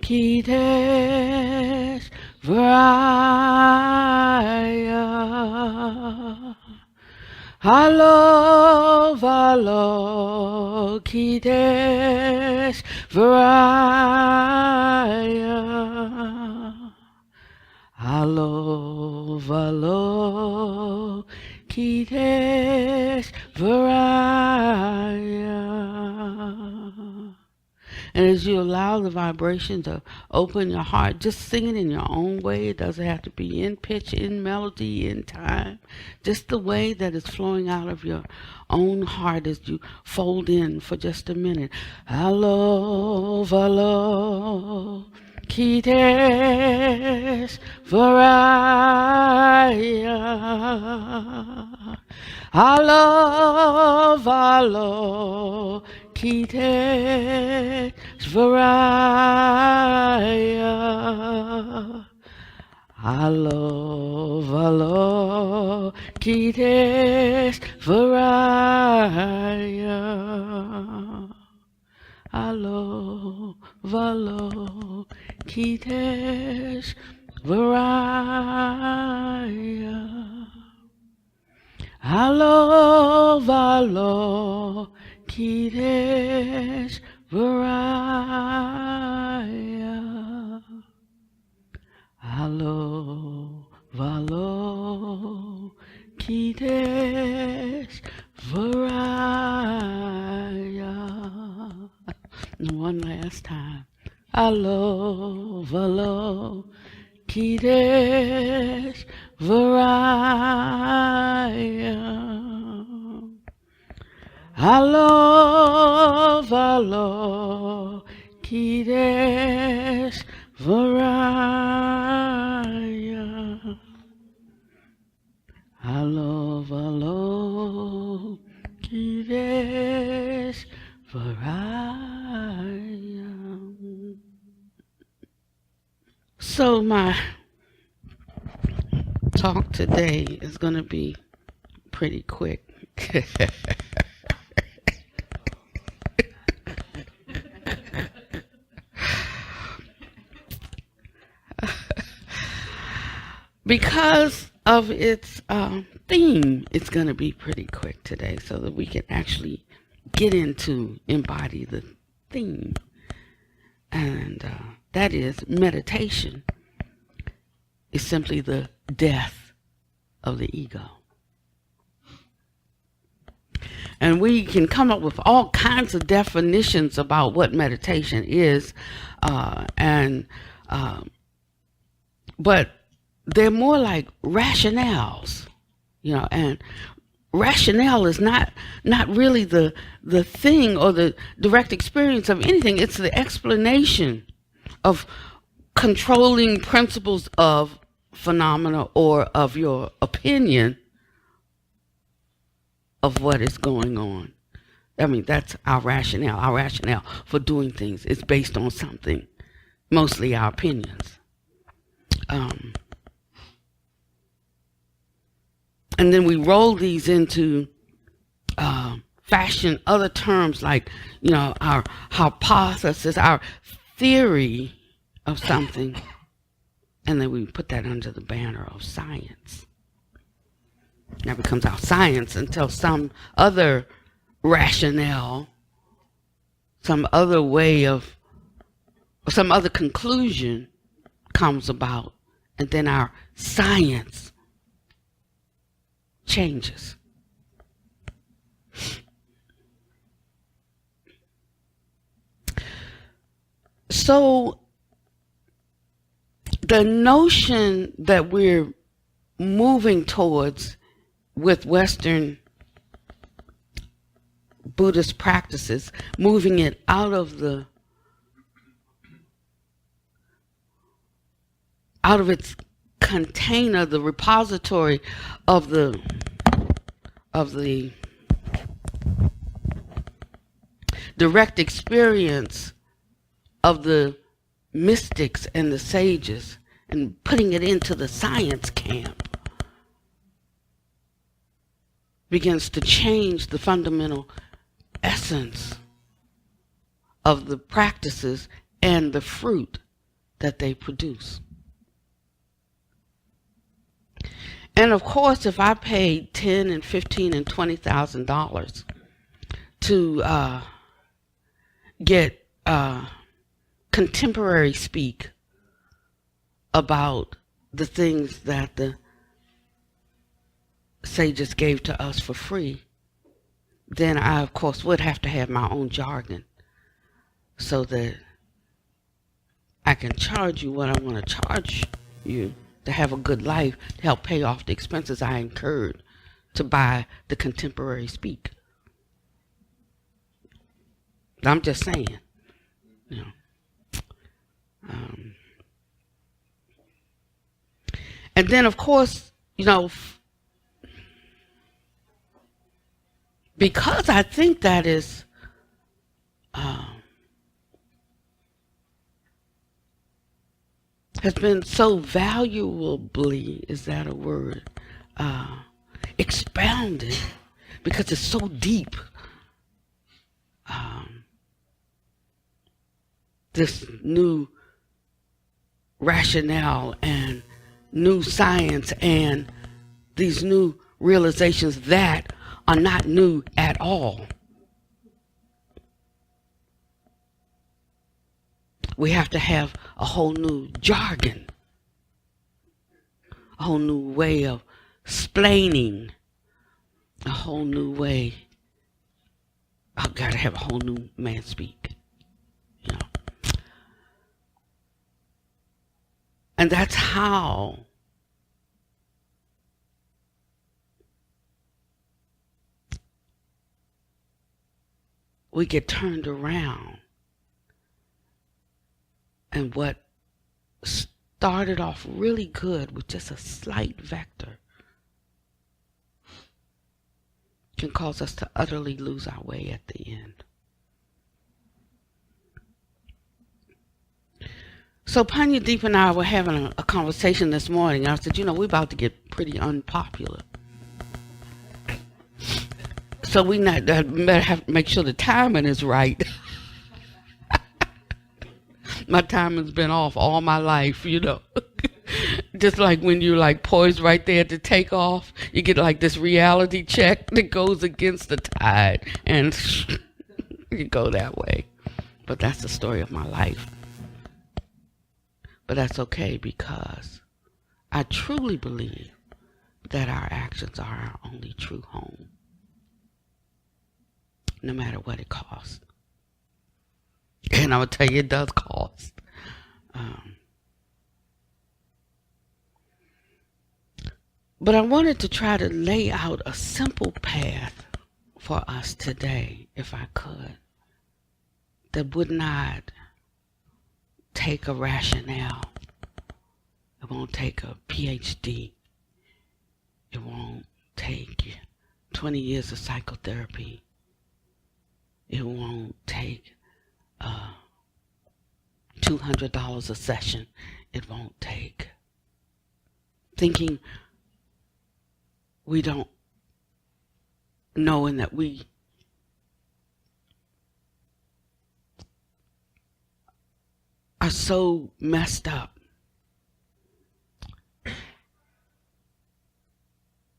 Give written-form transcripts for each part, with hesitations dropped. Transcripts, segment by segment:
Kitesh Vraya Valo Kitesh Vraya Valo Kitesh Vraya. And as you allow the vibration to open your heart, just sing it in your own way. It doesn't have to be in pitch, in melody, in time. Just the way that it's flowing out of your own heart as you fold in for just a minute. Hello, valo, kitesh, varaya. Hello, valo, Kitesh Varaya. Hello, valo, Kitesh Varaya. Hello, valo, Kitesh Varaya. Hello, valo, Kitesh Varaya. Hello, valo, Kitesh Varaya. One last time. Hello, valo, Kitesh Varaya. Hello, valo, Kitesh Varaya. Hello, valo, Kitesh Varaya. So my talk today is going to be pretty quick. Because of its theme, it's going to be pretty quick today so that we can actually get into embody the theme. And that is meditation is simply the death of the ego. And we can come up with all kinds of definitions about what meditation is, but they're more like rationales, and rationale is not really the thing or the direct experience of anything. It's the explanation of controlling principles of phenomena or of your opinion of what is going on. I mean, that's our rationale. Our rationale for doing things is based on something, mostly our opinions. And then we roll these into fashion other terms like, our hypothesis, our theory of something, and then we put that under the banner of science. That becomes our science until some other rationale, some other way of, some other conclusion comes about, and then our science changes. So the notion that we're moving towards with Western Buddhist practices, moving it out of its container, the repository of the direct experience of the mystics and the sages, and putting it into the science camp begins to change the fundamental essence of the practices and the fruit that they produce. And of course, if I paid $10 and $15 and $20,000 to get contemporary speak about the things that the sages gave to us for free, then I, of course, would have to have my own jargon so that I can charge you what I want to charge you to have a good life, to help pay off the expenses I incurred to buy the contemporary speak. I'm just saying, you know. And then, of course, you know, because I think that is has been so valuably, is that a word, expounded, because it's so deep. This new rationale and new science and these new realizations that are not new at all. We have to have a whole new jargon, a whole new way of explaining, a whole new way. I've got to have a whole new man speak, you know. And that's how we get turned around. And what started off really good with just a slight vector can cause us to utterly lose our way at the end. So Pannavati and I were having a conversation this morning. I said, you know, we're about to get pretty unpopular. So we better have to make sure the timing is right. My timing's been off all my life, you know. Just like when you're like poised right there to take off, you get like this reality check that goes against the tide, and you go that way. But that's the story of my life. But that's okay, because I truly believe that our actions are our only true home, no matter what it costs. And I'm going to tell you, it does cost. But I wanted to try to lay out a simple path for us today, if I could, that would not take a rationale. It won't take a PhD. It won't take 20 years of psychotherapy. It won't take $200 a session. It won't take thinking we don't know and that we are so messed up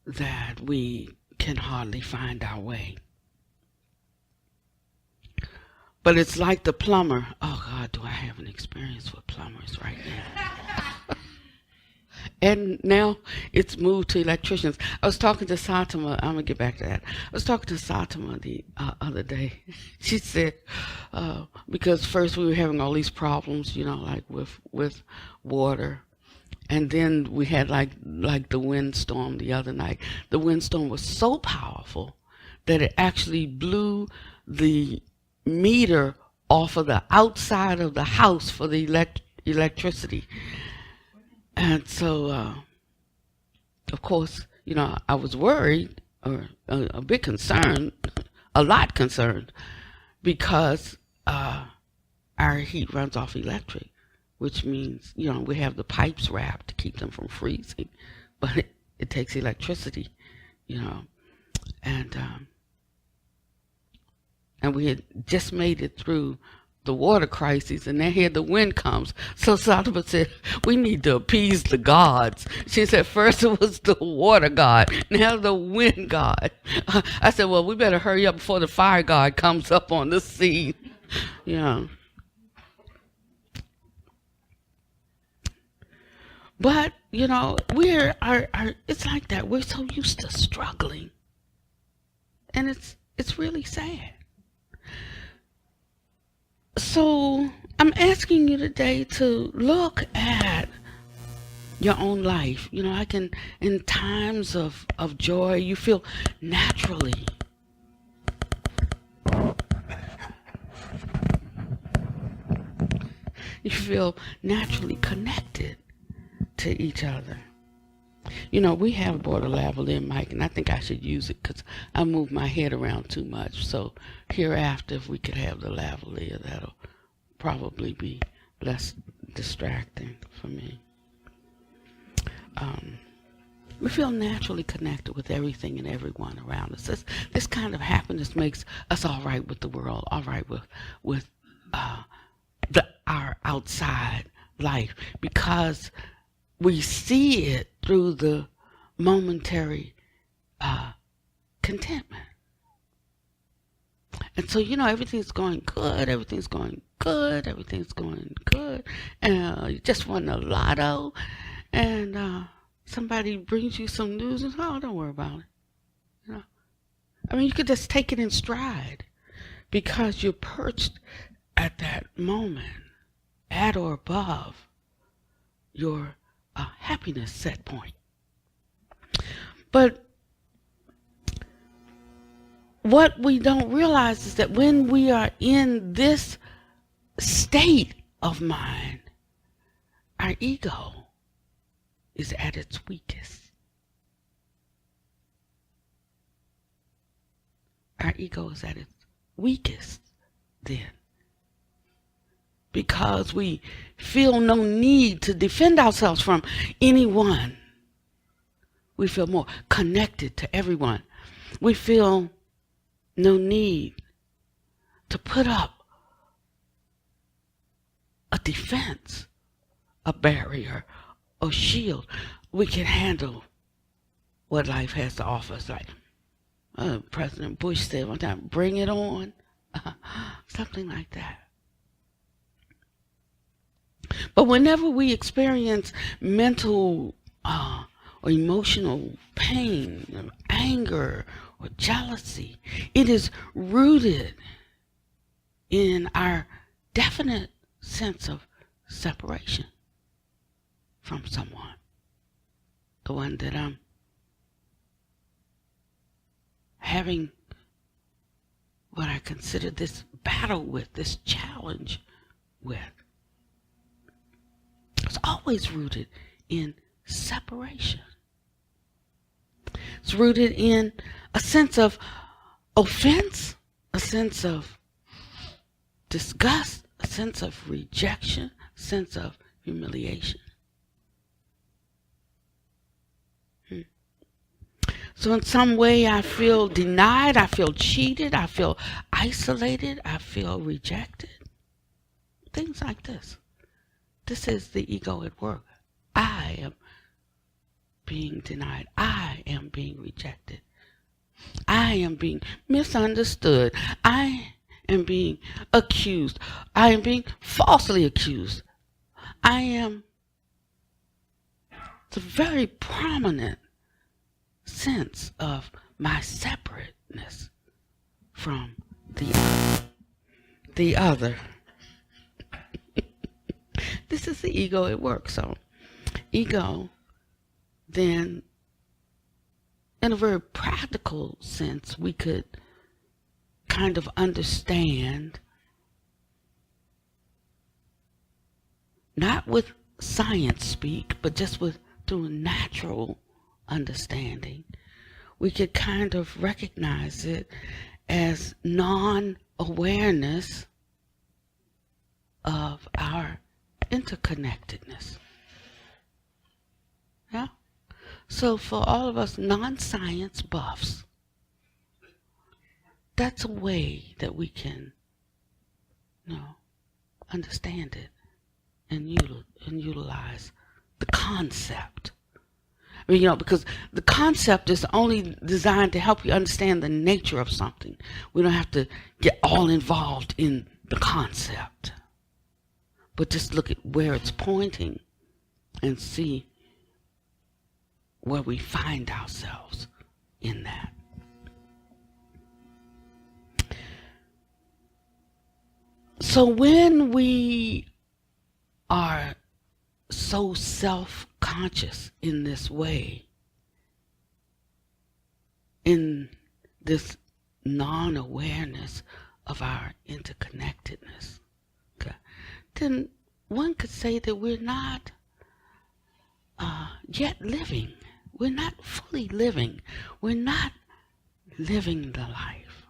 that we can hardly find our way. But it's like the plumber. Oh God, do I have an experience with plumbers right now? And now it's moved to electricians. I was talking to Satima. I'm going to get back to that. I was talking to Satima the other day. She said, because first we were having all these problems, you know, like with water. And then we had like the windstorm the other night. The windstorm was so powerful that it actually blew the meter off of the outside of the house for the electricity. And so, of course, you know, I was worried, or a bit concerned, a lot concerned, because our heat runs off electric, which means, you know, we have the pipes wrapped to keep them from freezing, but it takes electricity, you know, and we had just made it through the water crisis, and then here the wind comes. So Solomon said, we need to appease the gods. She said, first it was the water god, now the wind god. I said, well, we better hurry up before the fire god comes up on the scene. Yeah. But, you know, it's like that. We're so used to struggling. And it's really sad. So I'm asking you today to look at your own life. You know, in times of joy, you feel naturally connected to each other. You know, we have bought a lavalier mic, and I think I should use it because I move my head around too much. So hereafter, if we could have the lavalier, that'll probably be less distracting for me. We feel naturally connected with everything and everyone around us. This kind of happiness makes us all right with the world, all right with our outside life, because we see it through the momentary contentment. And so, you know, everything's going good, and you just won the lotto, and somebody brings you some news, and don't worry about it. You know, I mean, you could just take it in stride, because you're perched at that moment, at or above your happiness set point. But what we don't realize is that when we are in this state of mind, our ego is at its weakest. Our ego is at its weakest then, because we feel no need to defend ourselves from anyone. We feel more connected to everyone. We feel no need to put up a defense, a barrier, a shield. We can handle what life has to offer us. Like President Bush said one time, bring it on. Something like that. But whenever we experience mental or emotional pain, anger, or jealousy, it is rooted in our definite sense of separation from someone. The one that I'm having what I consider this battle with, this challenge with. It's always rooted in separation. It's rooted in a sense of offense, a sense of disgust, a sense of rejection, a sense of humiliation. So in some way I feel denied, I feel cheated, I feel isolated, I feel rejected. Things like this. This is the ego at work. I am being denied. I am being rejected. I am being misunderstood. I am being accused. I am being falsely accused. It's a very prominent sense of my separateness from the other. This is the ego at work. So ego, then, in a very practical sense, we could kind of understand, not with science speak, but just through natural understanding. We could kind of recognize it as non-awareness of our interconnectedness. Yeah? So for all of us non-science buffs, that's a way that we can, understand it and utilize the concept. I mean, because the concept is only designed to help you understand the nature of something. We don't have to get all involved in the concept, but just look at where it's pointing and see where we find ourselves in that. So when we are so self-conscious in this way, in this non-awareness of our interconnectedness, okay, then one could say that we're not yet living. We're not fully living. We're not living the life.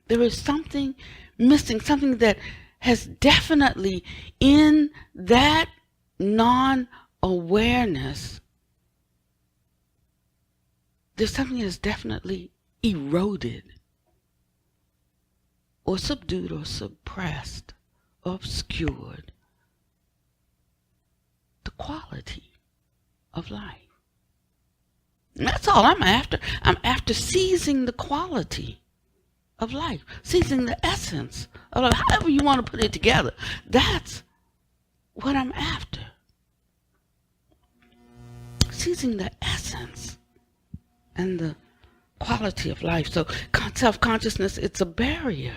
There is something missing, something that has definitely, in that non-awareness, there's something that's definitely eroded or subdued or suppressed or obscured the quality of life. And that's all I'm after. I'm after seizing the quality of life, seizing the essence of life, however you want to put it together. That's what I'm after. Seizing the essence and the quality of life. So self-consciousness, it's a barrier.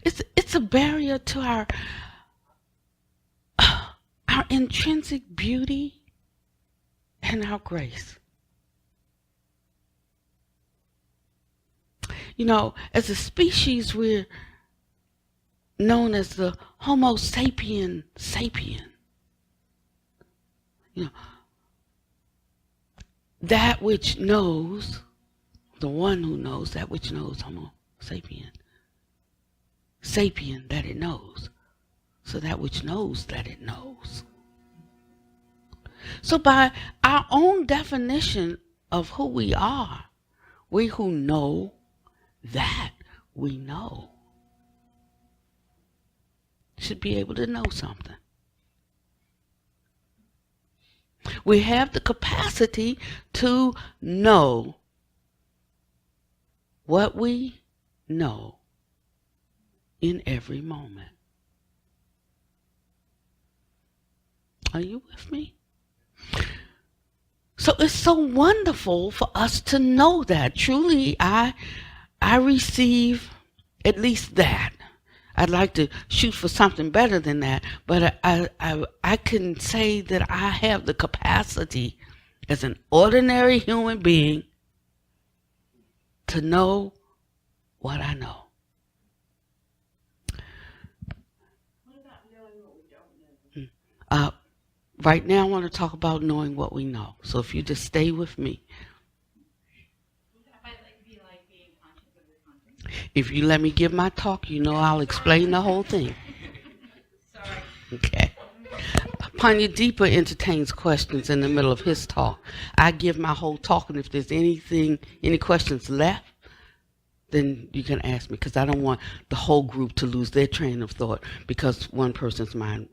It's a barrier to our intrinsic beauty and our grace. As a species, we're known as the Homo sapien sapien. That which knows, the one who knows, that which knows, Homo sapien. Sapien, that it knows. So that which knows that it knows. So by our own definition of who we are, we who know that we know should be able to know something. We have the capacity to know what we know in every moment. Are you with me? So it's so wonderful for us to know that. Truly, I receive at least that. I'd like to shoot for something better than that, but I can say that I have the capacity as an ordinary human being to know what I know. What about knowing what we don't know? Right now I want to talk about knowing what we know. So if you just stay with me. If you let me give my talk, I'll explain the whole thing. Sorry. Okay. Pannavati entertains questions in the middle of his talk. I give my whole talk, and if there's any questions left, then you can ask me, because I don't want the whole group to lose their train of thought because one person's mind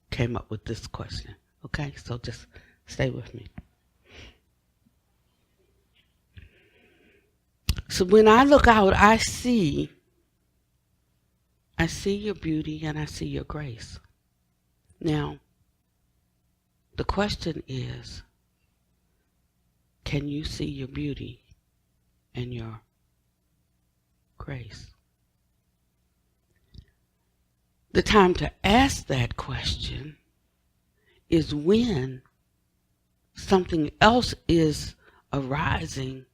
came up with this question. Okay? So just stay with me. So when I look out, I see your beauty and I see your grace. Now, the question is, can you see your beauty and your grace? The time to ask that question is when something else is arising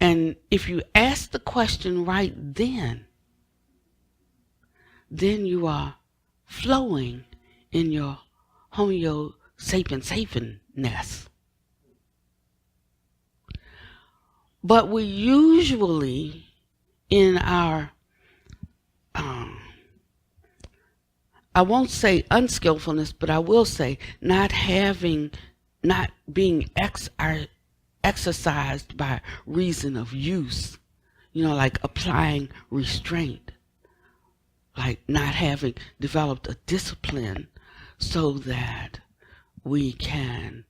And if you ask the question right then you are flowing in your Homo sapien-sapienness. But we usually, in our, I won't say unskillfulness, but I will say not being exercised by reason of use, like applying restraint, like not having developed a discipline so that we can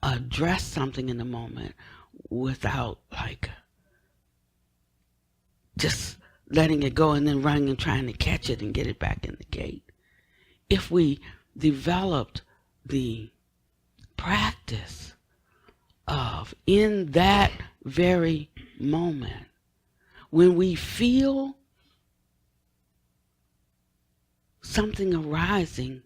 address something in the moment without just letting it go and then running and trying to catch it and get it back in the gate. If we developed the practice of, in that very moment, when we feel something arising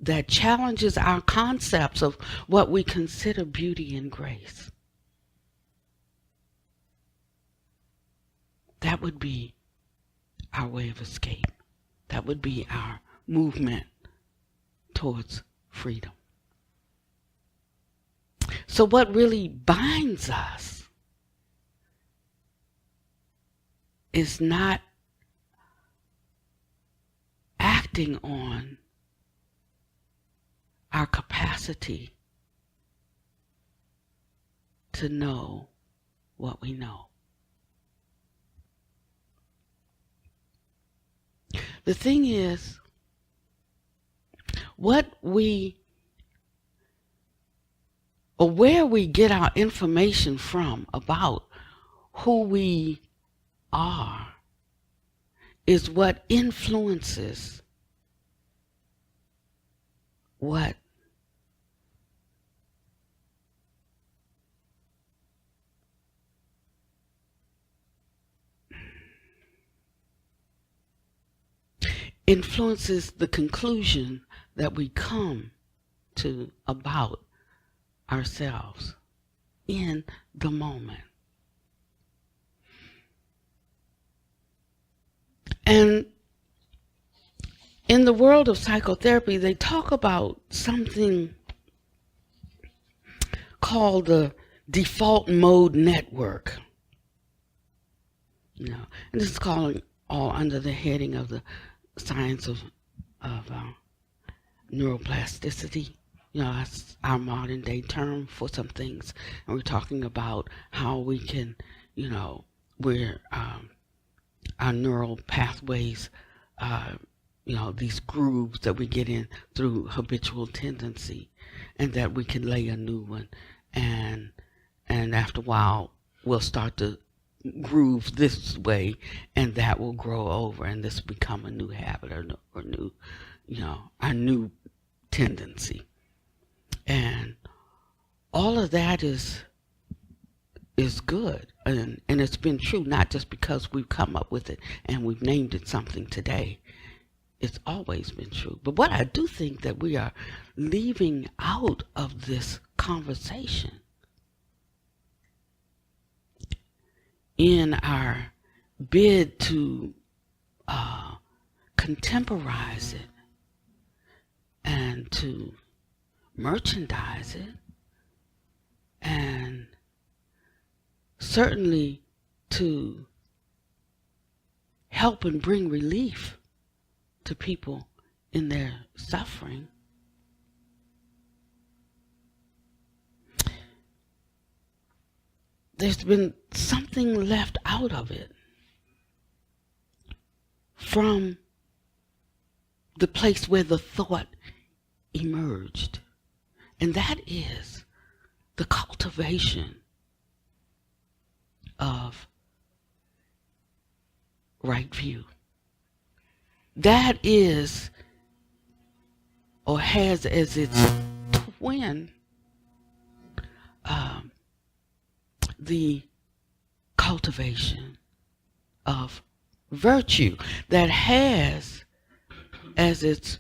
that challenges our concepts of what we consider beauty and grace, that would be our way of escape. That would be our movement towards freedom. So what really binds us is not acting on our capacity to know what we know. The thing is, where we get our information from about who we are is what influences what influences the conclusion that we come to about ourselves in the moment. And in the world of psychotherapy, they talk about something called the default mode network. And this is called all under the heading of the science of neuroplasticity. That's our modern day term for some things. And we're talking about how we can, where our neural pathways, these grooves that we get in through habitual tendency, and that we can lay a new one. And after a while, we'll start to groove this way, and that will grow over, and this become a new habit or new, our new tendency. And all of that is good, and it's been true, not just because we've come up with it and we've named it something today. It's always been true. But what I do think that we are leaving out of this conversation in our bid to contemporize it and to merchandise it, and certainly to help and bring relief to people in their suffering, there's been something left out of it from the place where the thought emerged. And that is the cultivation of right view. That is, or has as its twin, the cultivation of virtue, that has as its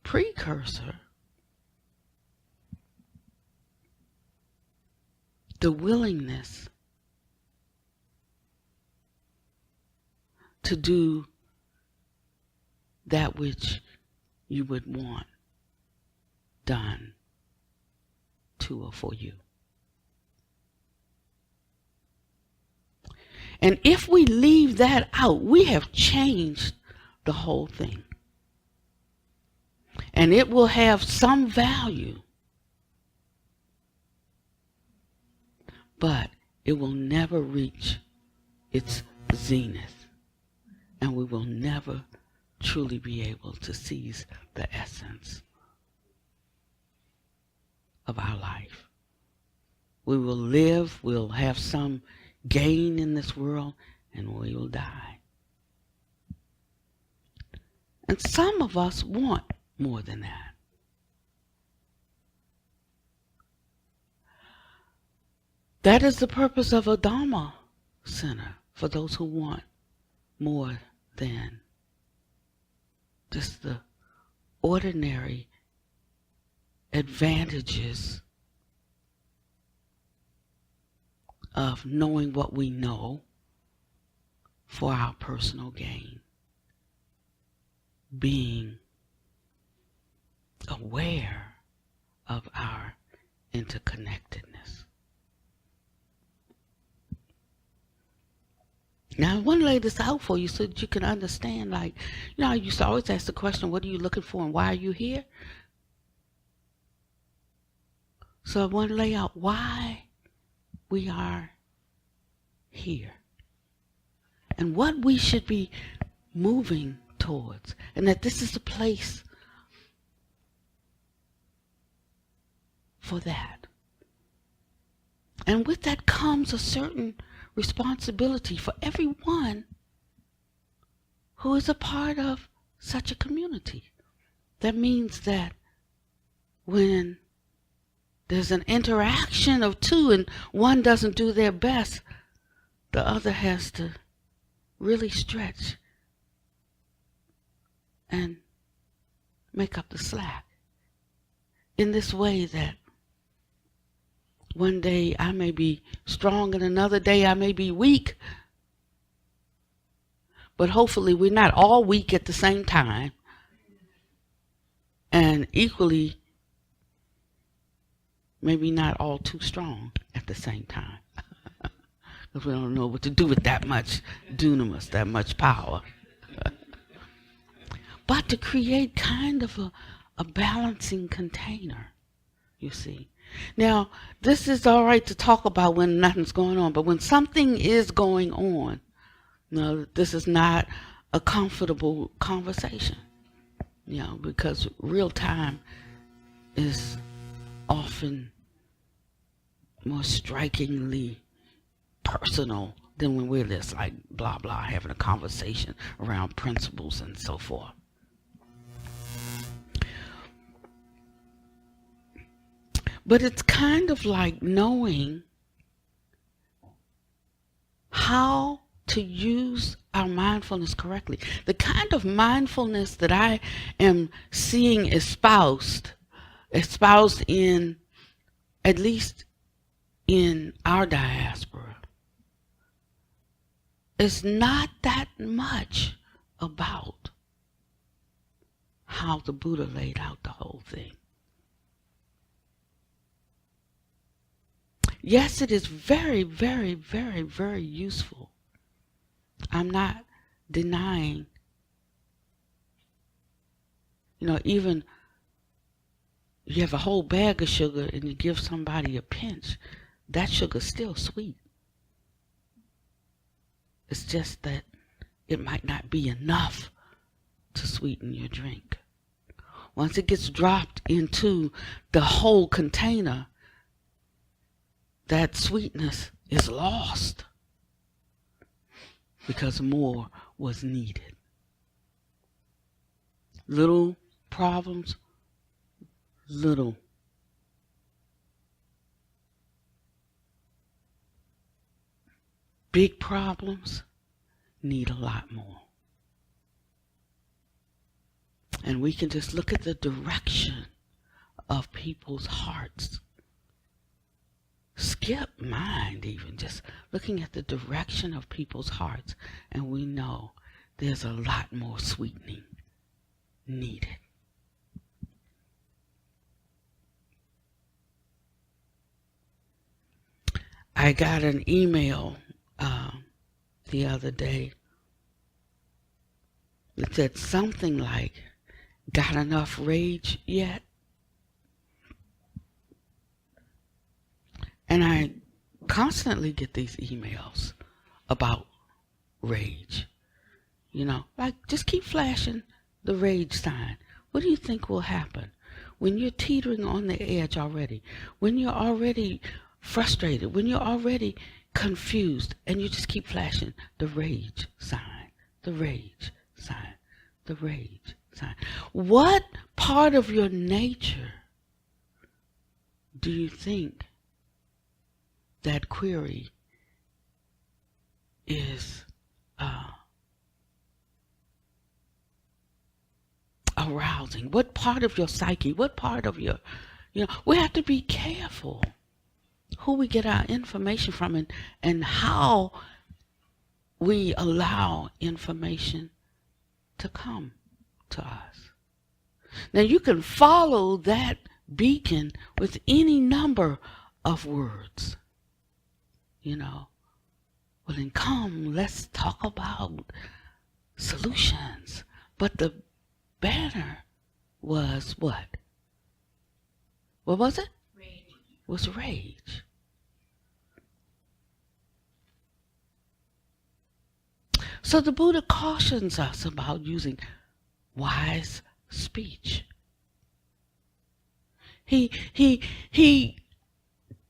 precursor the willingness to do that which you would want done to or for you. And if we leave that out, we have changed the whole thing. And it will have some value but it will never reach its zenith, and we will never truly be able to seize the essence of our life. We will live, we'll have some gain in this world, and we will die. And some of us want more than that. That is the purpose of a Dharma center, for those who want more than just the ordinary advantages of knowing what we know for our personal gain. Being aware of our interconnectedness. Now, I want to lay this out for you so that you can understand, like, you know, I used to always ask the question, what are you looking for and why are you here? So I want to lay out why we are here and what we should be moving towards, and that this is the place for that. And with that comes a certain responsibility for everyone who is a part of such a community. That means that when there's an interaction of two and one doesn't do their best, the other has to really stretch and make up the slack in this way that one day I may be strong and another day I may be weak, but hopefully we're not all weak at the same time and equally maybe not all too strong at the same time, because we don't know what to do with that much dunamis, that much power. But to create kind of a balancing container, you see. Now, this is all right to talk about when nothing's going on, but when something is going on, no, this is not a comfortable conversation, you know, because real time is often more strikingly personal than when we're just like blah blah having a conversation around principles and so forth. But it's kind of like knowing how to use our mindfulness correctly. The kind of mindfulness that I am seeing espoused in, at least in our diaspora, is not that much about how the Buddha laid out the whole thing. Yes, it is very, very, very, very useful. I'm not denying, you know, even you have a whole bag of sugar and you give somebody a pinch, that sugar's still sweet. It's just that it might not be enough to sweeten your drink. Once it gets dropped into the whole container, that sweetness is lost because more was needed. Little problems, little. Big problems need a lot more. And we can just look at the direction of people's hearts. Skip mind even, just looking at the direction of people's hearts, and we know there's a lot more sweetening needed. I got an email the other day that said something like, "Got enough rage yet?" And I constantly get these emails about rage. Like just keep flashing the rage sign. What do you think will happen when you're teetering on the edge already? When you're already frustrated, when you're already confused, and you just keep flashing the rage sign, the rage sign, the rage sign. What part of your nature do you think that query is arousing? What part of your psyche? What part of your, we have to be careful who we get our information from and how we allow information to come to us. Now you can follow that beacon with any number of words. Well then come, let's talk about solutions. But the banner was what? What was it? Rage. Was rage. So the Buddha cautions us about using wise speech. He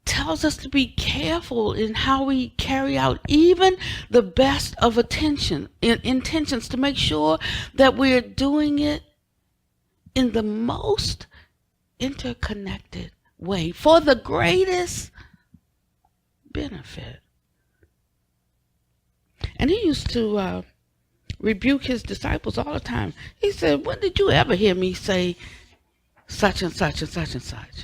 tells us to be careful in how we carry out even the best of intentions to make sure that we're doing it in the most interconnected way for the greatest benefit. And he used to rebuke his disciples all the time. He said, when did you ever hear me say such and such and such and such?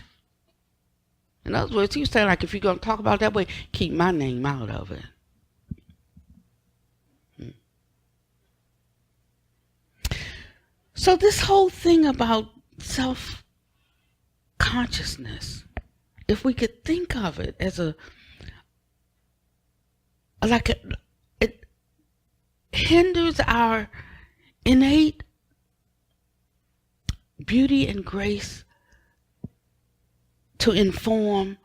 In other words, he was saying, like, if you're going to talk about it that way, keep my name out of it. So this whole thing about self-consciousness, if we could think of it as it hinders our innate beauty and grace to inform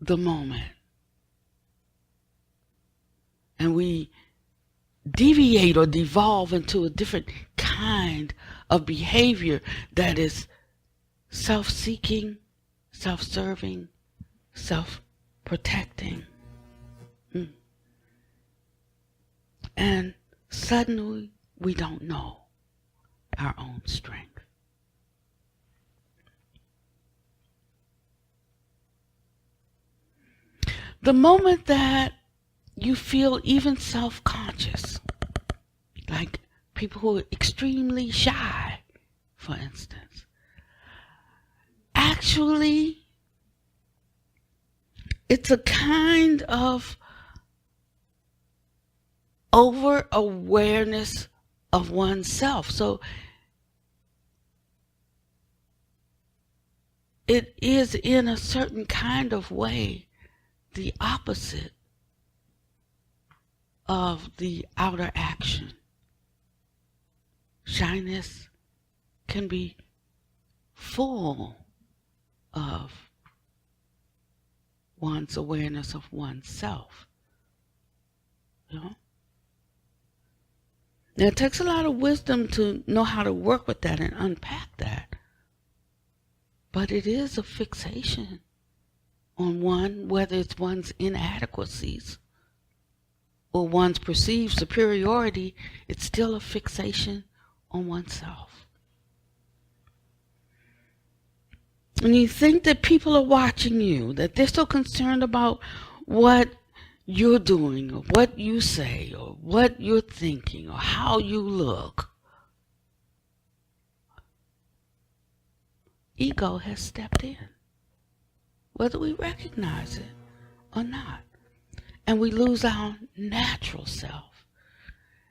the moment. And we deviate or devolve into a different kind of behavior that is self-seeking, self-serving, self-protecting. And suddenly we don't know our own strength. The moment that you feel even self-conscious, like people who are extremely shy, for instance, actually it's a kind of over-awareness of oneself. So it is in a certain kind of way the opposite of the outer action. Shyness can be full of one's awareness of oneself. Now, it takes a lot of wisdom to know how to work with that and unpack that. But it is a fixation on one, whether it's one's inadequacies or one's perceived superiority, it's still a fixation on oneself. And you think that people are watching you, that they're so concerned about what you're doing or what you say or what you're thinking or how you look. Ego has stepped in, whether we recognize it or not. And we lose our natural self,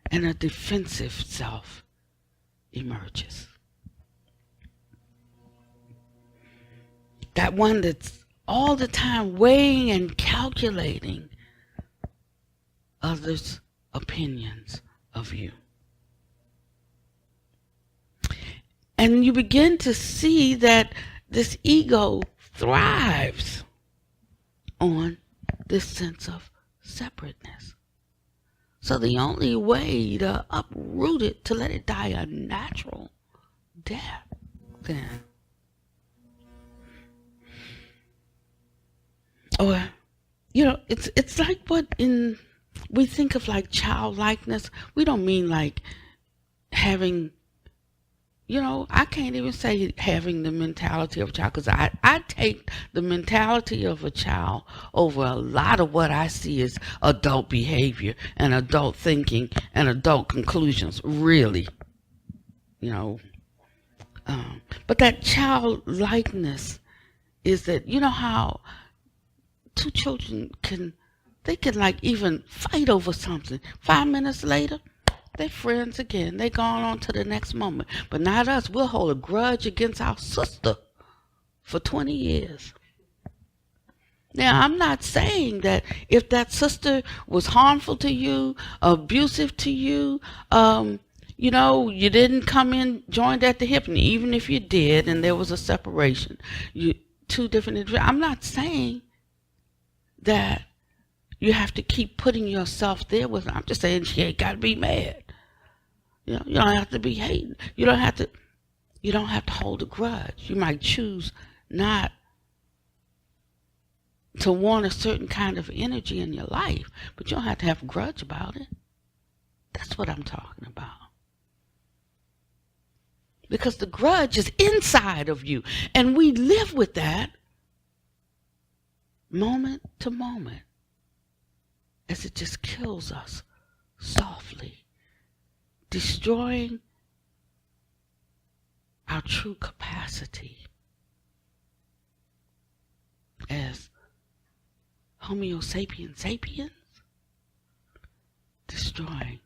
and a defensive self emerges. That one that's all the time weighing and calculating others' opinions of you. And you begin to see that this ego thrives on this sense of separateness. So the only way to uproot it, to let it die a natural death, then, or, it's like what we think of like childlikeness. We don't mean like having, I can't even say having the mentality of a child, because I take the mentality of a child over a lot of what I see as adult behavior and adult thinking and adult conclusions, really. But that childlikeness is that, how two children can like even fight over something. 5 minutes later, they're friends again. They gone on to the next moment. But not us. We'll hold a grudge against our sister for 20 years. Now, I'm not saying that if that sister was harmful to you, abusive to you, you didn't come in joined at the hip, and even if you did and there was a separation, two different individuals. I'm not saying that you have to keep putting yourself there with her. I'm just saying she ain't got to be mad. You don't have to be hating. You don't have to hold a grudge. You might choose not to want a certain kind of energy in your life, but you don't have to have a grudge about it. That's what I'm talking about. Because the grudge is inside of you, and we live with that moment to moment as it just kills us softly, destroying our true capacity as Homo sapiens sapiens, destroying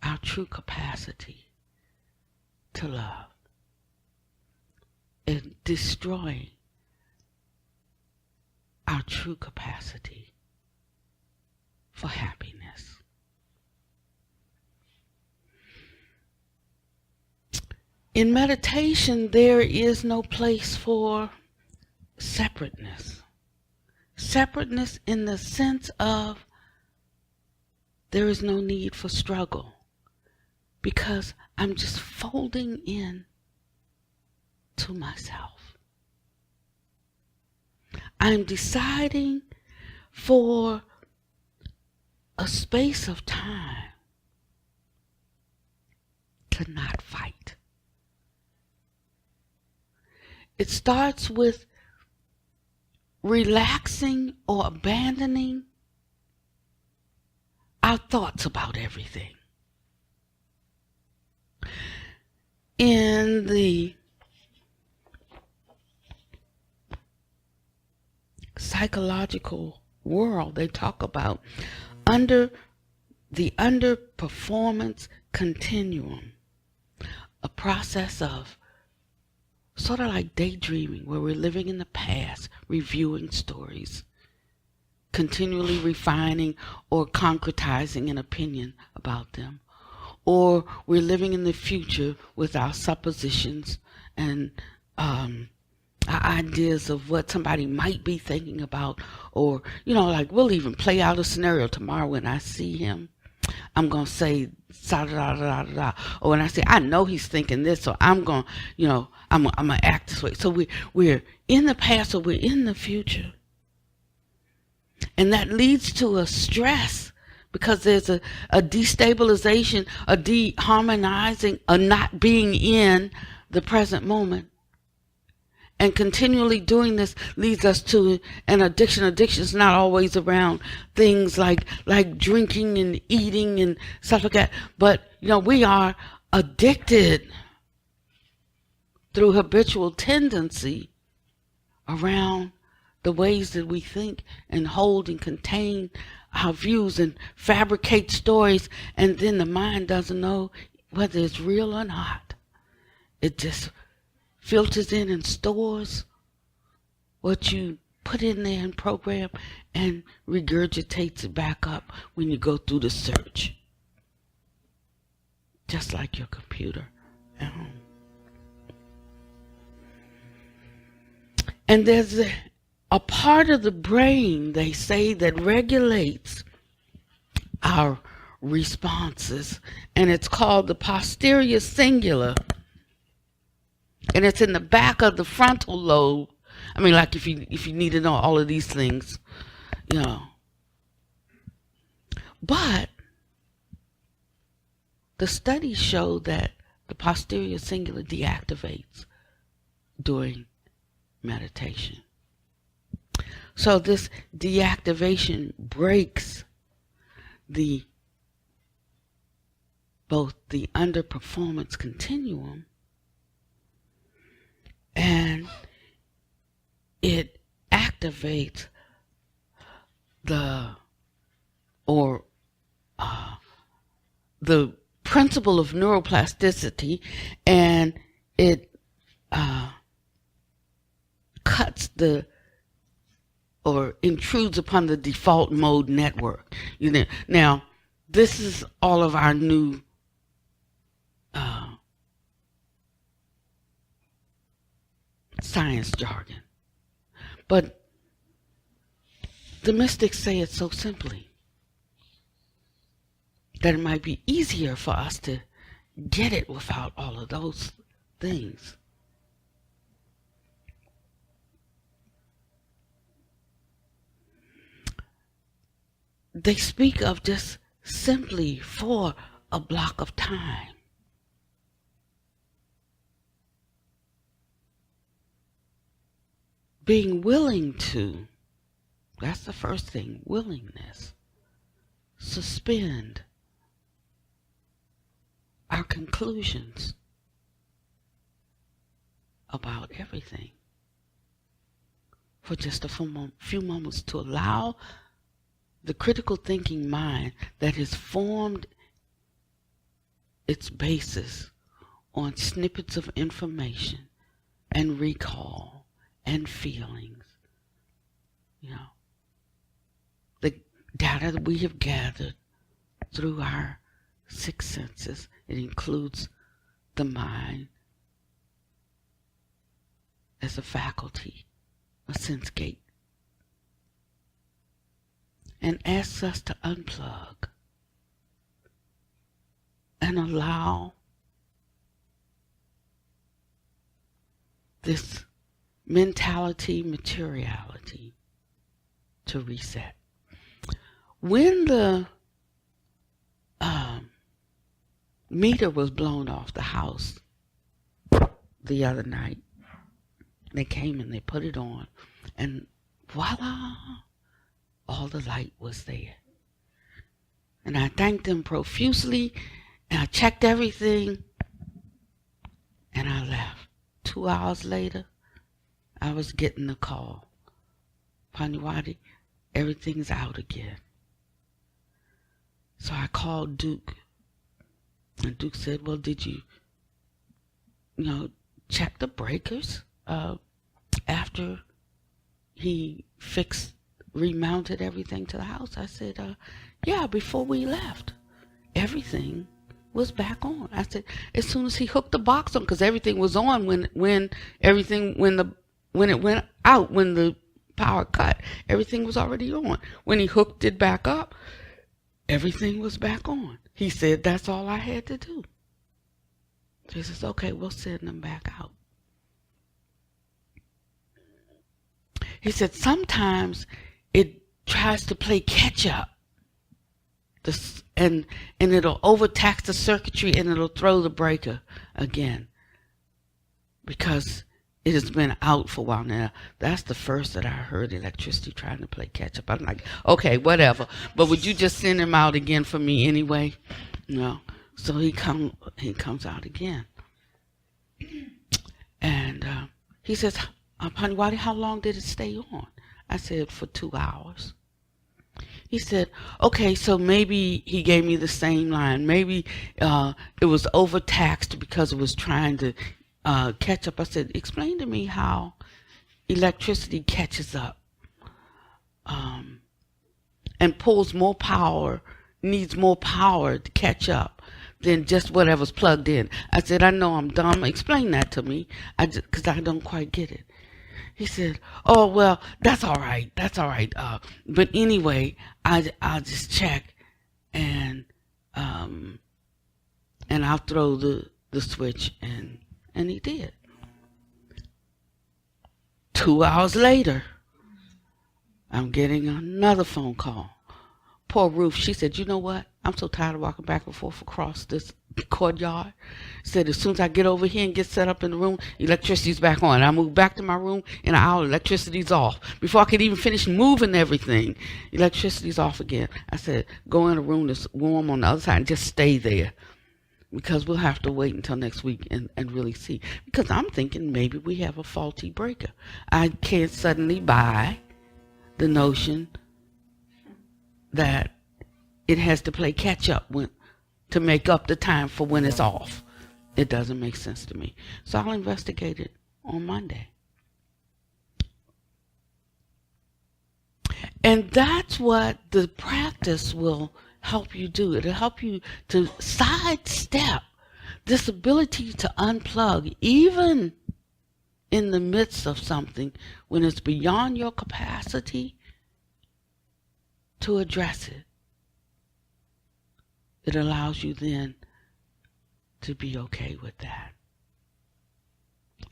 our true capacity to love, and destroying our true capacity for happiness. In meditation, there is no place for separateness. Separateness in the sense of there is no need for struggle, because I'm just folding in to myself. I'm deciding for a space of time to not fight. It starts with relaxing or abandoning our thoughts about everything. In the psychological world, they talk about the underperformance continuum, a process of sort of like daydreaming, where we're living in the past, reviewing stories, continually refining or concretizing an opinion about them. Or we're living in the future with our suppositions and our ideas of what somebody might be thinking about. Or, like we'll even play out a scenario. Tomorrow when I see him, I'm going to say, da, da, da, da, da. Or when I say, I know he's thinking this, so I'm going to, I'm going to act this way. So we're in the past or we're in the future. And that leads to a stress, because there's a destabilization, a deharmonizing, a not being in the present moment. And continually doing this leads us to an addiction. Addiction is not always around things like drinking and eating and stuff like that. But, we are addicted through habitual tendency around the ways that we think and hold and contain our views and fabricate stories, and then the mind doesn't know whether it's real or not. It just filters in and stores what you put in there and program and regurgitates it back up when you go through the search. Just like your computer at home. And there's a part of the brain, they say, that regulates our responses, and it's called the posterior cingulate, and it's in the back of the frontal lobe. I mean, like if you need to know all of these things, you know. But the studies show that the posterior cingulate deactivates during meditation. So this deactivation breaks both the underperformance continuum, and it activates the principle of neuroplasticity, and it cuts or intrudes upon the default mode network. Now, this is all of our new science jargon. But the mystics say it so simply that it might be easier for us to get it without all of those things. They speak of just simply for a block of time. Being willing to, that's the first thing, willingness, suspend our conclusions about everything for just a few moments, to allow the critical thinking mind that has formed its basis on snippets of information and recall and feelings, the data that we have gathered through our six senses. It includes the mind as a faculty, a sense gate, and asks us to unplug and allow this mentality, materiality to reset. When the meter was blown off the house the other night, they came and they put it on, and voila, all the light was there. And I thanked them profusely, and I checked everything, and I left. 2 hours later, I was getting the call. Pannavati, everything's out again. So I called Duke, and Duke said, well, did you check the breakers after he remounted everything to the house? I said, yeah, before we left, everything was back on. I said, as soon as he hooked the box on, because everything was on when it went out, when the power cut, everything was already on. When he hooked it back up, everything was back on. He said, that's all I had to do. So he says, okay, we'll send them back out. He said, sometimes it tries to play catch up. And it'll overtax the circuitry, and it'll throw the breaker again, because it has been out for a while now. That's the first that I heard electricity trying to play catch up. I'm like, okay, whatever. But would you just send him out again for me anyway? No. So he comes out again. And he says, Pannavati, how long did it stay on? I said, for 2 hours. He said, okay, so maybe he gave me the same line. Maybe it was overtaxed because it was trying to catch up. I said, explain to me how electricity catches up and pulls more power, needs more power to catch up than just whatever's plugged in. I said, I know I'm dumb. Explain that to me, because I don't quite get it. He said, "Oh well, that's all right. That's all right. But anyway, I'll just check and I'll throw the switch." And he did. 2 hours later, I'm getting another phone call. Poor Ruth, she said, "You know what? I'm so tired of walking back and forth across this courtyard." Said, "As soon as I get over here and get set up in the room, electricity's back on. I move back to my room in an hour, electricity's off. Before I could even finish moving everything, electricity's off again." I said, "Go in a room that's warm on the other side and just stay there, because we'll have to wait until next week and really see." Because I'm thinking maybe we have a faulty breaker. I can't suddenly buy the notion that it has to play catch up to make up the time for when it's off. It doesn't make sense to me. So I'll investigate it on Monday. And that's what the practice will help you do. It'll help you to sidestep this ability to unplug, even in the midst of something when it's beyond your capacity to address it. It allows you then to be okay with that.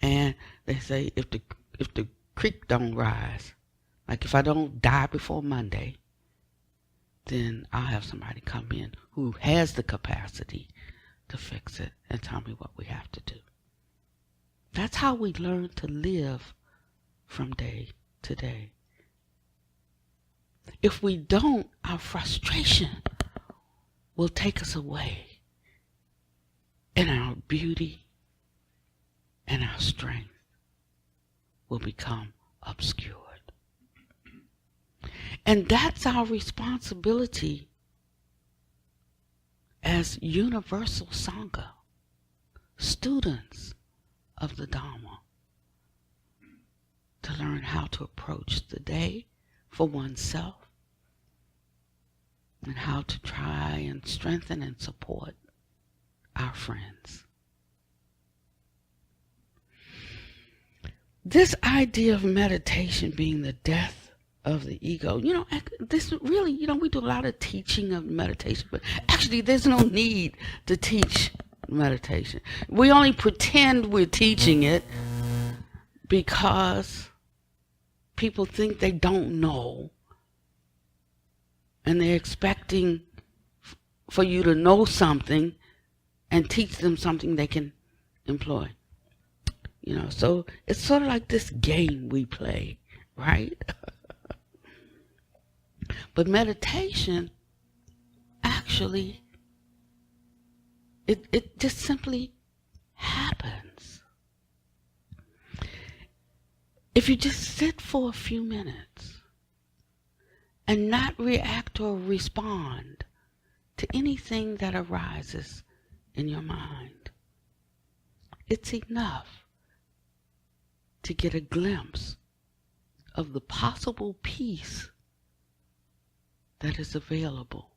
And they say if the creek don't rise, like if I don't die before Monday, then I'll have somebody come in who has the capacity to fix it and tell me what we have to do. That's how we learn to live from day to day. If we don't, our frustration will take us away, and our beauty and our strength will become obscured. And that's our responsibility as universal Sangha, students of the Dharma, to learn how to approach the day for oneself and how to try and strengthen and support our friends. This idea of meditation being the death of the ego, this really, we do a lot of teaching of meditation, but actually there's no need to teach meditation. We only pretend we're teaching it because people think they don't know, and they're expecting for you to know something and teach them something they can employ. So it's sort of like this game we play, right? But meditation, actually, it just simply happens. If you just sit for a few minutes and not react or respond to anything that arises in your mind, it's enough to get a glimpse of the possible peace that is available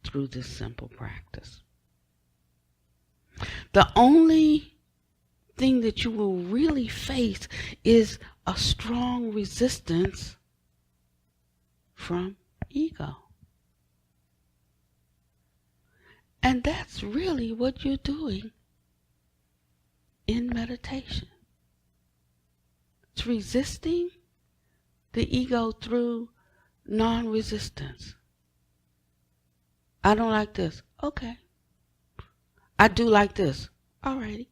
through this simple practice. The only thing that you will really face is a strong resistance from ego. And that's really what you're doing in meditation. It's resisting the ego through non-resistance. I don't like this. Okay. I do like this. Alrighty.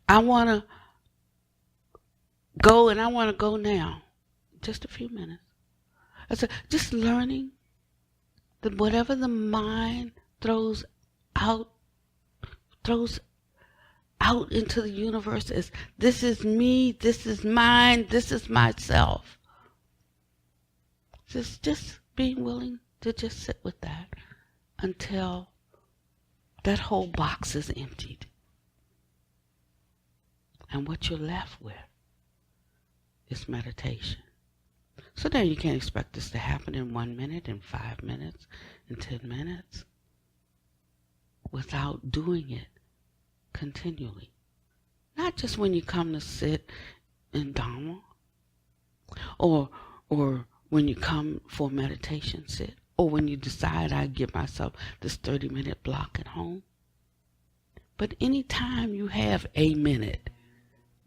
I want to go, and I want to go now. Just a few minutes. I said, just learning that whatever the mind throws out into the universe is, this is me, this is mine, this is myself. Just being willing to just sit with that until that whole box is emptied. And what you're left with is meditation. So now you can't expect this to happen in 1 minute, in 5 minutes, in 10 minutes, without doing it continually. Not just when you come to sit in Dharma, or when you come for meditation sit, or when you decide I give myself this 30-minute block at home. But anytime you have a minute,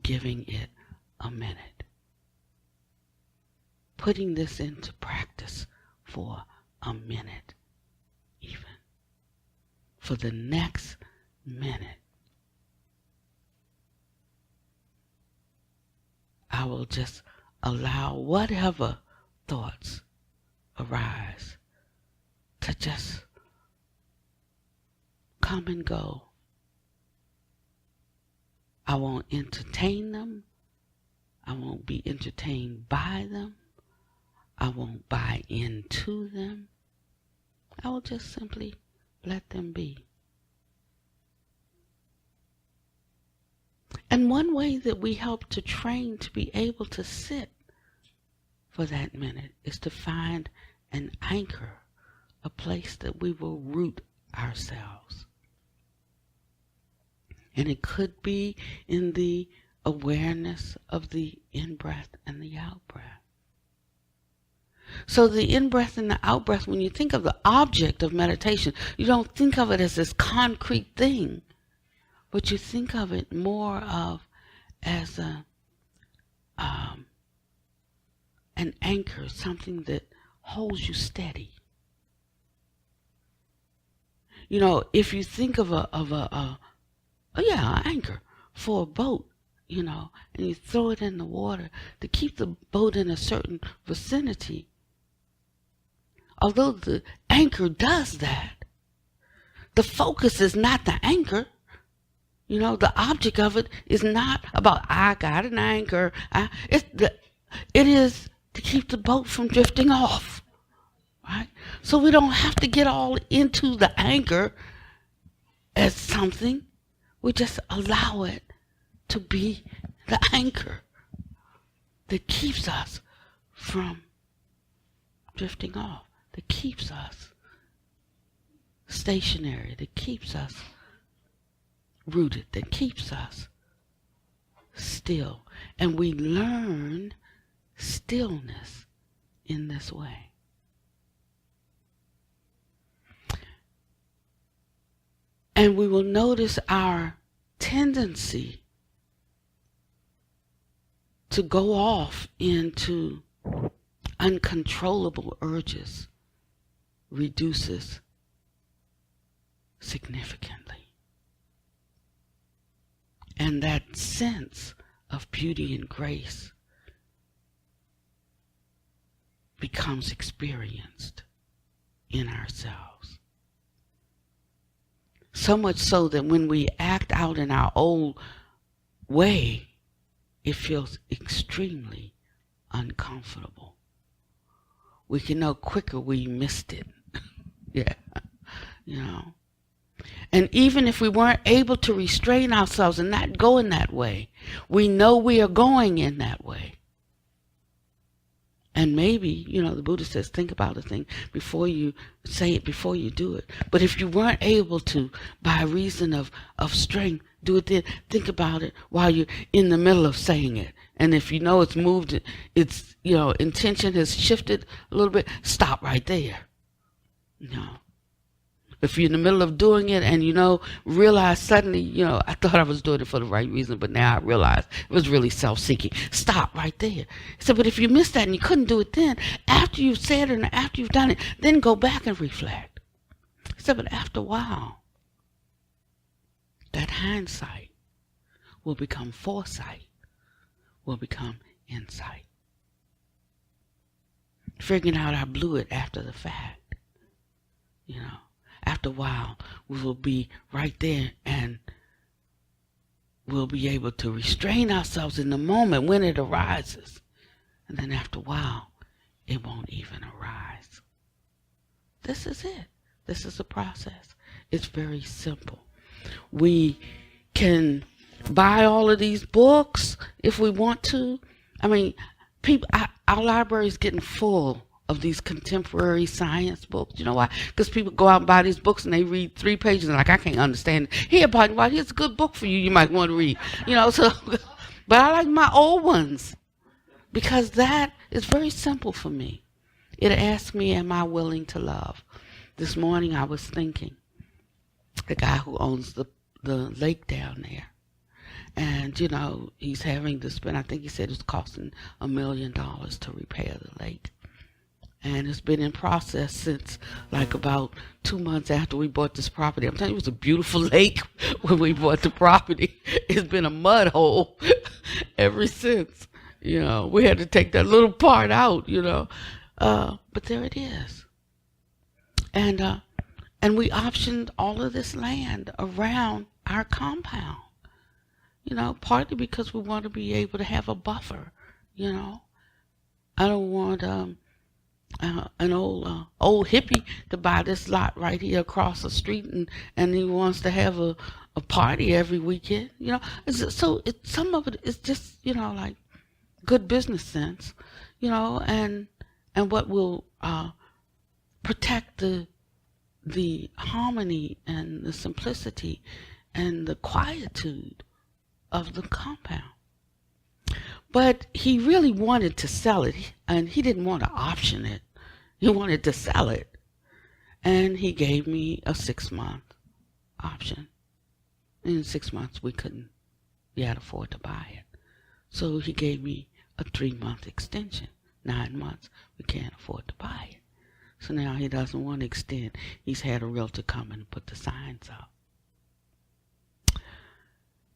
giving it a minute. Putting this into practice for a minute even. For the next minute, I will just allow whatever thoughts arise to just come and go. I won't entertain them. I won't be entertained by them. I won't buy into them. I will just simply let them be. And one way that we help to train to be able to sit for that minute is to find an anchor, a place that we will root ourselves. And it could be in the awareness of the in-breath and the out-breath. So the in-breath and the out-breath, when you think of the object of meditation, you don't think of it as this concrete thing, but you think of it more of as an anchor, something that holds you steady. You know, if you think of an anchor for a boat, you know, and you throw it in the water to keep the boat in a certain vicinity. Although the anchor does that, the focus is not the anchor. You know, the object of it is not about, I got an anchor. It is to keep the boat from drifting off. Right? So we don't have to get all into the anchor as something. We just allow it to be the anchor that keeps us from drifting off, that keeps us stationary, that keeps us rooted, that keeps us still. And we learn stillness in this way. And we will notice our tendency to go off into uncontrollable urges reduces significantly. And that sense of beauty and grace becomes experienced in ourselves. So much so that when we act out in our old way, it feels extremely uncomfortable. We can know quicker we missed it. Yeah, you know. And even if we weren't able to restrain ourselves and not go in that way, we know we are going in that way. And maybe, you know, the Buddha says, think about a thing before you say it, before you do it. But if you weren't able to, by reason of strength, do it then, think about it while you're in the middle of saying it. And if you know it's moved, it's, you know, intention has shifted a little bit, stop right there. You know. If you're in the middle of doing it and, you know, realize suddenly, you know, I thought I was doing it for the right reason, but now I realize it was really self-seeking. Stop right there. He said, but if you missed that and you couldn't do it then, after you've said it and after you've done it, then go back and reflect. He said, but after a while, that hindsight will become foresight, will become insight. Figuring out I blew it after the fact, you know. After a while, we will be right there and we'll be able to restrain ourselves in the moment when it arises. And then after a while, it won't even arise. This is it. This is the process. It's very simple. We can buy all of these books if we want to. I mean, our library is getting full of these contemporary science books. You know why? Because people go out and buy these books and they read 3 pages and like, I can't understand it. Here, Pannavati, here's a good book for you. You might want to read. So, but I like my old ones because that is very simple for me. It asks me, am I willing to love? This morning I was thinking, the guy who owns the lake down there, and he's having to spend, I think he said it's costing $1 million to repair the lake. And it's been in process since like about 2 months after we bought this property. I'm telling you, it was a beautiful lake when we bought the property. It's been a mud hole ever since. We had to take that little part out, but there it is. And we optioned all of this land around our compound, partly because we want to be able to have a buffer, I don't want an old hippie to buy this lot right here across the street and he wants to have a party every weekend, So some of it is just, like good business sense, and what will protect the harmony and the simplicity and the quietude of the compound. But he really wanted to sell it, and he didn't want to option it. He wanted to sell it. And he gave me a 6-month option. In 6 months, we couldn't yet afford to buy it. So he gave me a 3-month extension. 9 months, we can't afford to buy it. So now he doesn't want to extend. He's had a realtor come and put the signs up.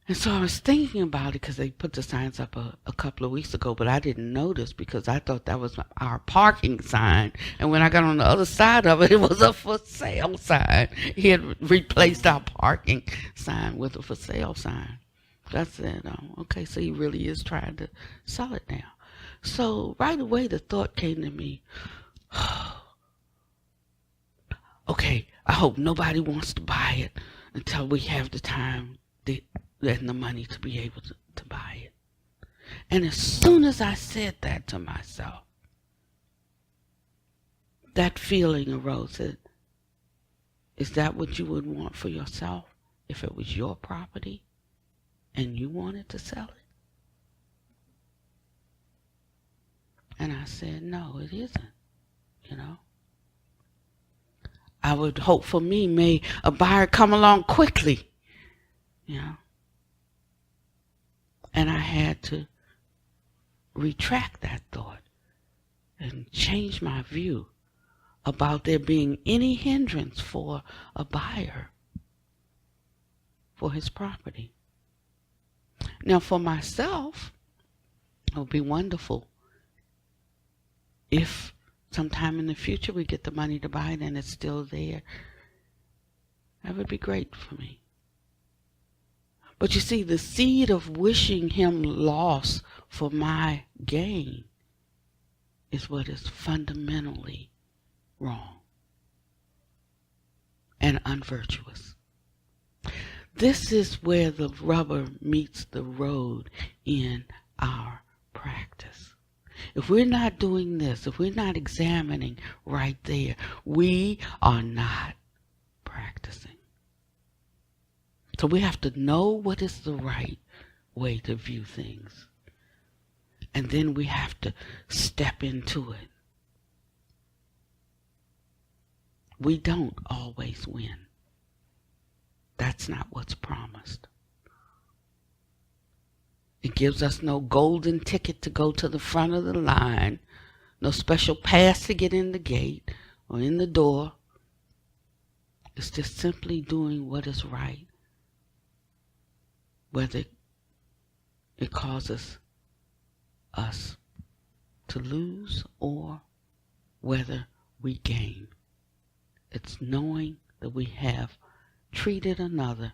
And so I was thinking about it because they put the signs up a couple of weeks ago, but I didn't notice because I thought that was our parking sign. And when I got on the other side of it, it was a for sale sign. He had replaced our parking sign with a for sale sign. So I said, okay, so he really is trying to sell it now. So right away the thought came to me, okay, I hope nobody wants to buy it until we have the time and the money to be able to buy it. And as soon as I said that to myself, that feeling arose. Is that what you would want for yourself if it was your property and you wanted to sell it? And I said, no, it isn't, I would hope for me, may a buyer come along quickly, And I had to retract that thought and change my view about there being any hindrance for a buyer for his property. Now, for myself, it would be wonderful if sometime in the future we get the money to buy it and it's still there. That would be great for me. But you see, the seed of wishing him loss for my gain is what is fundamentally wrong and unvirtuous. This is where the rubber meets the road in our practice. If we're not doing this, if we're not examining right there, we are not practicing. So we have to know what is the right way to view things. And then we have to step into it. We don't always win. That's not what's promised. It gives us no golden ticket to go to the front of the line, no special pass to get in the gate or in the door. It's just simply doing what is right, whether it causes us to lose or whether we gain. It's knowing that we have treated another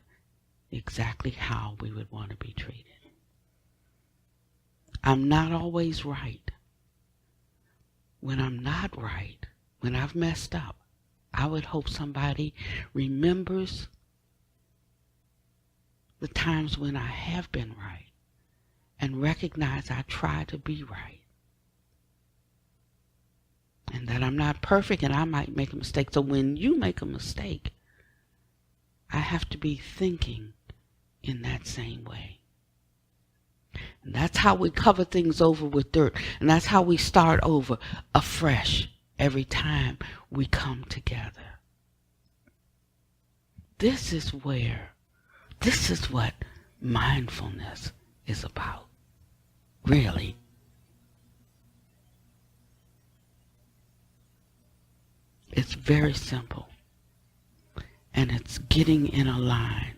exactly how we would want to be treated. I'm not always right. When I'm not right, when I've messed up, I would hope somebody remembers the times when I have been right and recognize I try to be right. And that I'm not perfect and I might make a mistake. So when you make a mistake, I have to be thinking in that same way. And that's how we cover things over with dirt. And that's how we start over afresh every time we come together. This is what mindfulness is about, really. It's very simple, and it's getting in a line.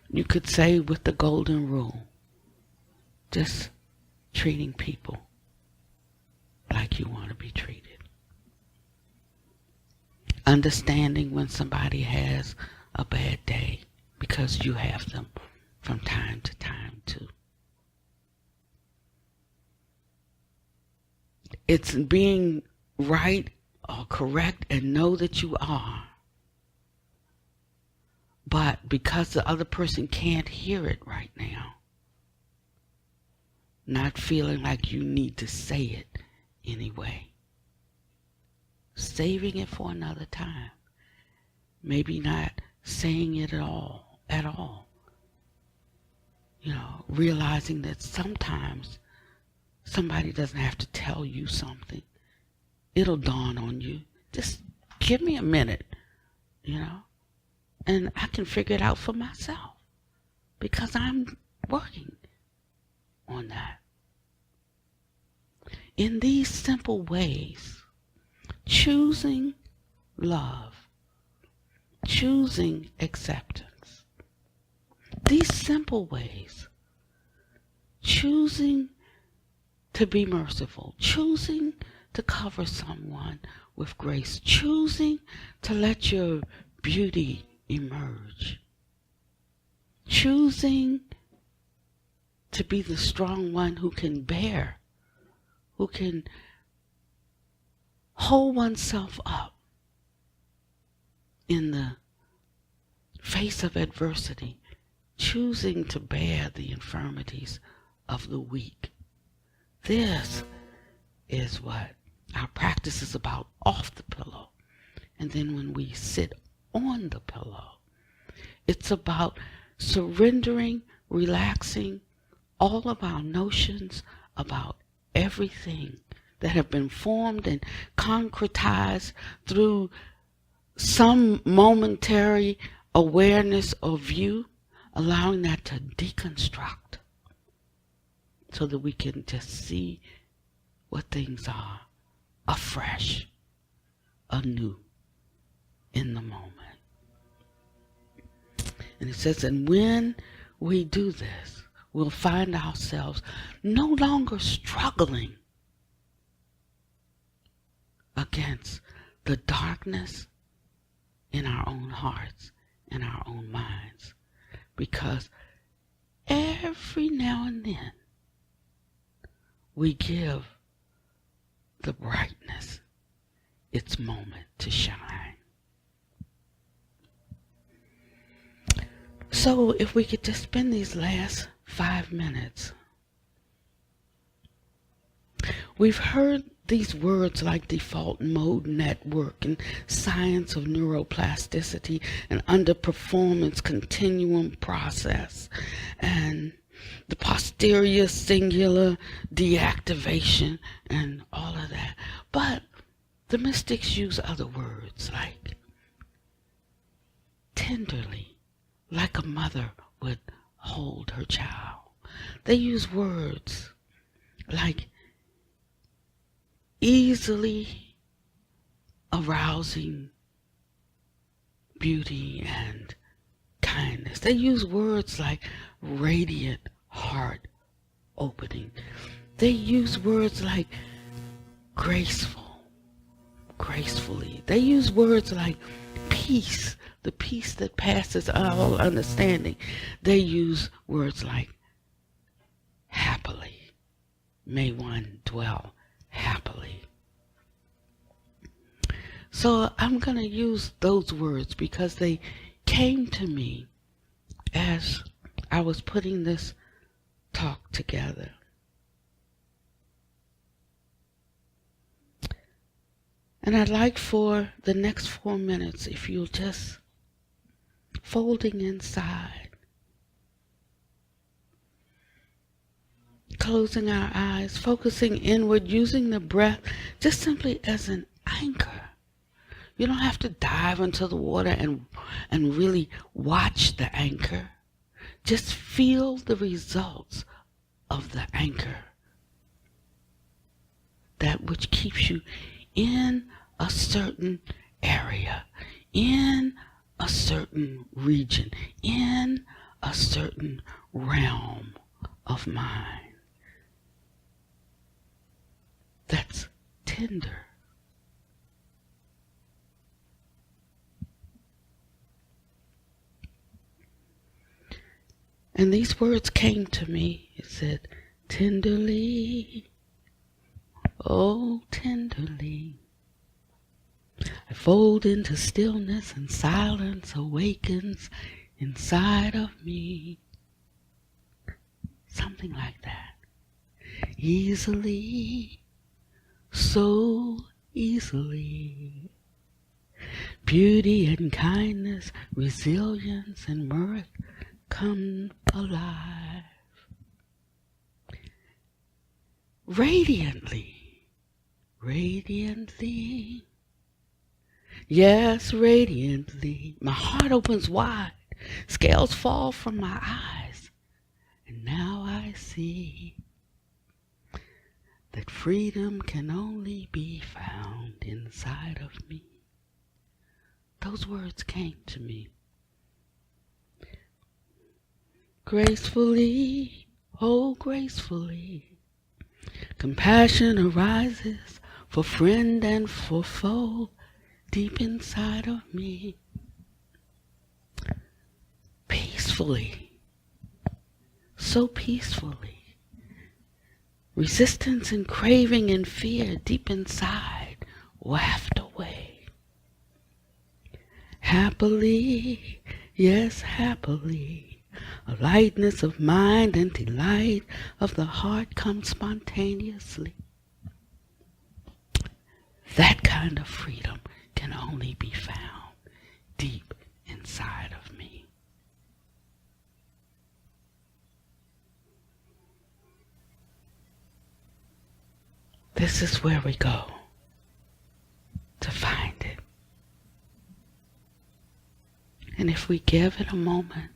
You could say with the golden rule, just treating people like you want to be treated. Understanding when somebody has a bad day, because you have them from time to time too. It's being right or correct and know that you are. But because the other person can't hear it right now, not feeling like you need to say it anyway. Saving it for another time. Maybe not saying it at all. Realizing that sometimes somebody doesn't have to tell you something. It'll dawn on you. Just give me a minute, and I can figure it out for myself because I'm working on that. In these simple ways, choosing love, choosing acceptance, these simple ways, choosing to be merciful, choosing to cover someone with grace, choosing to let your beauty emerge, choosing to be the strong one who can bear, who can hold oneself up in the face of adversity, choosing to bear the infirmities of the weak. This is what our practice is about off the pillow. And then when we sit on the pillow, it's about surrendering, relaxing all of our notions about everything that have been formed and concretized through some momentary awareness or view, allowing that to deconstruct so that we can just see what things are afresh, anew, in the moment. And it says, and when we do this, we'll find ourselves no longer struggling against the darkness in our own hearts and our own minds. Because every now and then we give the brightness its moment to shine. So if we could just spend these last 5 minutes. We've heard these words like default mode network and science of neuroplasticity and underperformance continuum process and the posterior singular deactivation and all of that. But the mystics use other words like tenderly, like a mother would hold her child. They use words like easily arousing beauty and kindness. They use words like radiant heart opening. They use words like graceful, gracefully. They use words like peace, the peace that passes all understanding. They use words like happily. May one dwell happily. So I'm going to use those words because they came to me as I was putting this talk together. And I'd like for the next 4 minutes, if you'll just folding inside, closing our eyes, focusing inward, using the breath just simply as an anchor. You don't have to dive into the water and really watch the anchor. Just feel the results of the anchor. That which keeps you in a certain area, in a certain region, in a certain realm of mind. That's tender. And these words came to me. It said, tenderly, oh tenderly, I fold into stillness and silence awakens inside of me. Something like that. Easily, so easily. Beauty and kindness, resilience and mirth come alive. Radiantly, radiantly. Yes, radiantly. My heart opens wide. Scales fall from my eyes. And now I see that freedom can only be found inside of me. Those words came to me. Gracefully, oh gracefully, compassion arises for friend and for foe deep inside of me. Peacefully, so peacefully, resistance and craving and fear deep inside waft away. Happily, yes, happily, a lightness of mind and delight of the heart comes spontaneously. That kind of freedom can only be found deep inside of me. This is where we go to find it. And if we give it a moment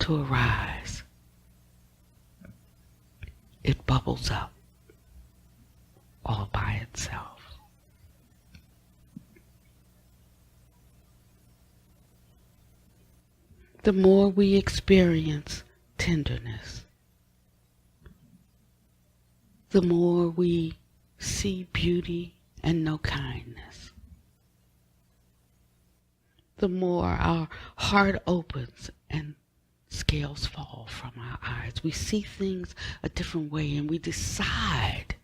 to arise, it bubbles up all by itself. The more we experience tenderness, the more we see beauty and know kindness, the more our heart opens and scales fall from our eyes. We see things a different way and we decide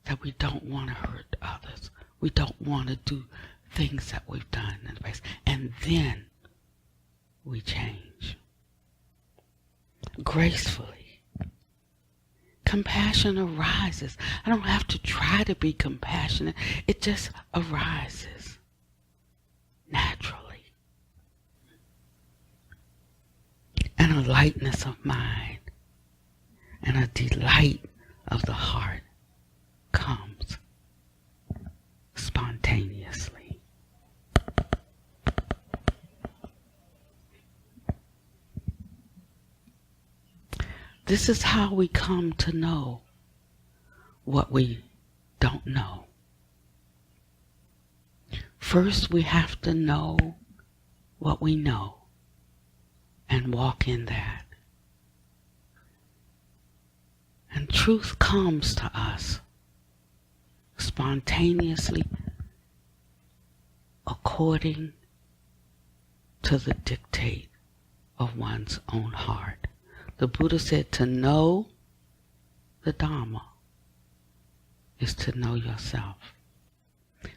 that we don't want to hurt others. We don't want to do things that we've done in the past. And then we change. Gracefully. Compassion arises. I don't have to try to be compassionate. It just arises naturally. And a lightness of mind and a delight of the heart comes spontaneously. This is how we come to know what we don't know. First, we have to know what we know and walk in that. And truth comes to us spontaneously according to the dictate of one's own heart. The Buddha said to know the Dharma is to know yourself.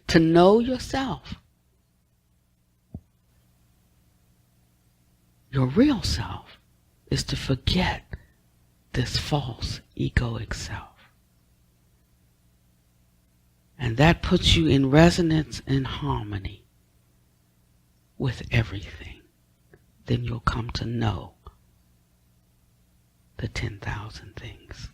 To know yourself, your real self, is to forget this false egoic self. And that puts you in resonance and harmony with everything. Then you'll come to know the 10,000 things.